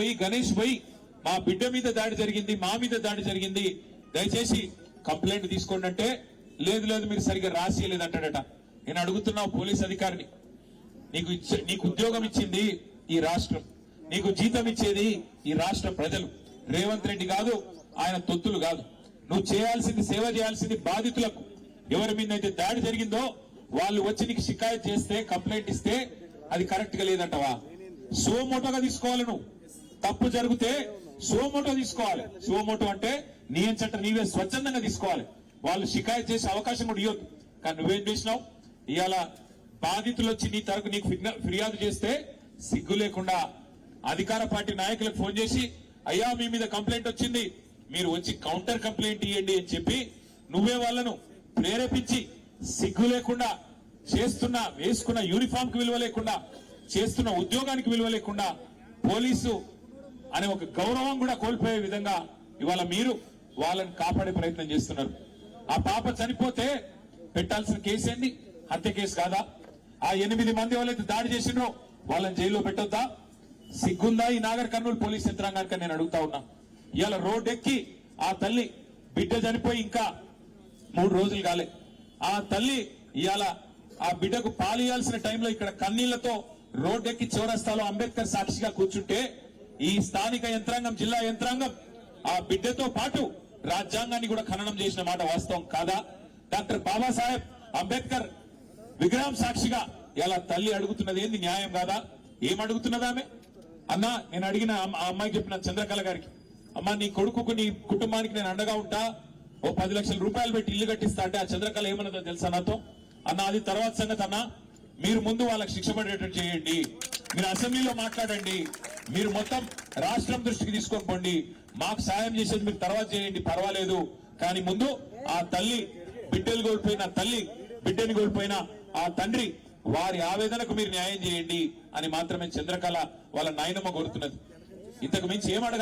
పోయి గణేష్ పోయి మా బిడ్డ మీద దాడి జరిగింది, మా మీద దాడి జరిగింది, దయచేసి కంప్లైంట్ తీసుకోండి అంటే లేదు లేదు మీరు సరిగ్గా రాసియలేదంటాడట. నేను అడుగుతున్నా పోలీస్ అధికారిని, నీకు ఉద్యోగం ఇచ్చింది ఈ రాష్ట్రం, నీకు జీతం ఇచ్చేది ఈ రాష్ట్ర ప్రజలు, రేవంత్ రెడ్డి కాదు, ఆయన తొత్తులు కాదు. నువ్వు చేయాల్సింది సేవ చేయాల్సింది బాధితులకు. ఎవరి మీద అయితే దాడి జరిగిందో వాళ్ళు వచ్చి నీకు షికాయత్ చేస్తే కంప్లైంట్ ఇస్తే అది కరెక్ట్ గా లేదంటవా? సోమోటోగా తీసుకోవాలి. నువ్వు తప్పు జరిగితే సోమోటో తీసుకోవాలి. సోమోటో అంటే నీ ఎంచట నీవే స్వచ్ఛందంగా తీసుకోవాలి. వాళ్ళు షికాయత్ చేసే అవకాశం కూడా ఇవ్వద్దు. కానీ నువ్వేం చేసినావు? ఇవాళ బాధితులు వచ్చి నీ తరపు నీకు ఫిర్యాదు చేస్తే సిగ్గు లేకుండా అధికార పార్టీ నాయకులకు ఫోన్ చేసి అయ్యా మీ మీద కంప్లైంట్ వచ్చింది, మీరు వచ్చి కౌంటర్ కంప్లైంట్ ఇవ్వండి అని చెప్పి నువ్వే వాళ్ళను ప్రేరేపించి సిగ్గు లేకుండా చేస్తున్న వేసుకున్న యూనిఫామ్ కి విలువ లేకుండా చేస్తున్న ఉద్యోగానికి విలువ లేకుండా పోలీసు అనే ఒక గౌరవం కూడా కోల్పోయే విధంగా ఇవాళ మీరు వాళ్ళని కాపాడే ప్రయత్నం చేస్తున్నారు. ఆ పాప చనిపోతే పెట్టాల్సిన కేసు ఏంది? హత్య కేసు కాదా? ఆ 8 మంది వాళ్ళైతే దాడి చేసిండ్రో వాళ్ళని జైల్లో పెట్టొద్దా? సిగ్గుందా ఈ నాగర్ కర్నూలు పోలీస్ యంత్రాంగానికి నేను అడుగుతా ఉన్నా. ఇవాళ రోడ్డెక్కి ఆ తల్లి బిడ్డ చనిపోయి ఇంకా 3 రోజులు కాలే. ఆ తల్లి ఇవాళ ఆ బిడ్డకు పాలు ఇవ్వాల్సిన టైంలో ఇక్కడ కన్నీళ్లతో రోడ్డెక్కి చౌరస్తాలో అంబేద్కర్ సాక్షిగా కూర్చుంటే ఈ స్థానిక యంత్రాంగం, జిల్లా యంత్రాంగం ఆ బిడ్డతో పాటు రాజ్యాంగాన్ని కూడా ఖననం చేసిన మాట వాస్తవం కాదా? డాక్టర్ బాబాసాహెబ్ అంబేద్కర్ విగ్రహం సాక్షిగా ఇలా తల్లి అడుగుతున్నది ఏంది? న్యాయం కాదా? ఏం అడుగుతున్నది ఆమె? అన్నా నేను అడిగిన ఆ అమ్మాయికి చెప్పిన చంద్రకళ గారికి, అమ్మా నీ కొడుకుకు నీ కుటుంబానికి నేను అండగా ఉంటా, ఓ 10 లక్షల రూపాయలు పెట్టి ఇల్లు కట్టిస్తా అంటే ఆ చంద్రకళ ఏమన్నదో తెలుసా నాతో? అన్న అది తర్వాత సంగతి అన్నా, మీరు ముందు వాళ్ళకి శిక్ష పడేటట్టు చేయండి, మీరు అసెంబ్లీలో మాట్లాడండి, మీరు మొత్తం రాష్ట్రం దృష్టికి తీసుకొని పోండి, మాకు సాయం చేసేది మీరు తర్వాత చేయండి పర్వాలేదు, కానీ ముందు ఆ తల్లి బిడ్డలు కోల్పోయిన తల్లి, బిడ్డని కోల్పోయిన ఆ తండ్రి వారి ఆవేదనకు మీరు న్యాయం చేయండి అని మాత్రమే చంద్రకళ వాళ్ళ నాయనమ్మ కోరుతున్నది. ఇంతకు మించి ఏమడగా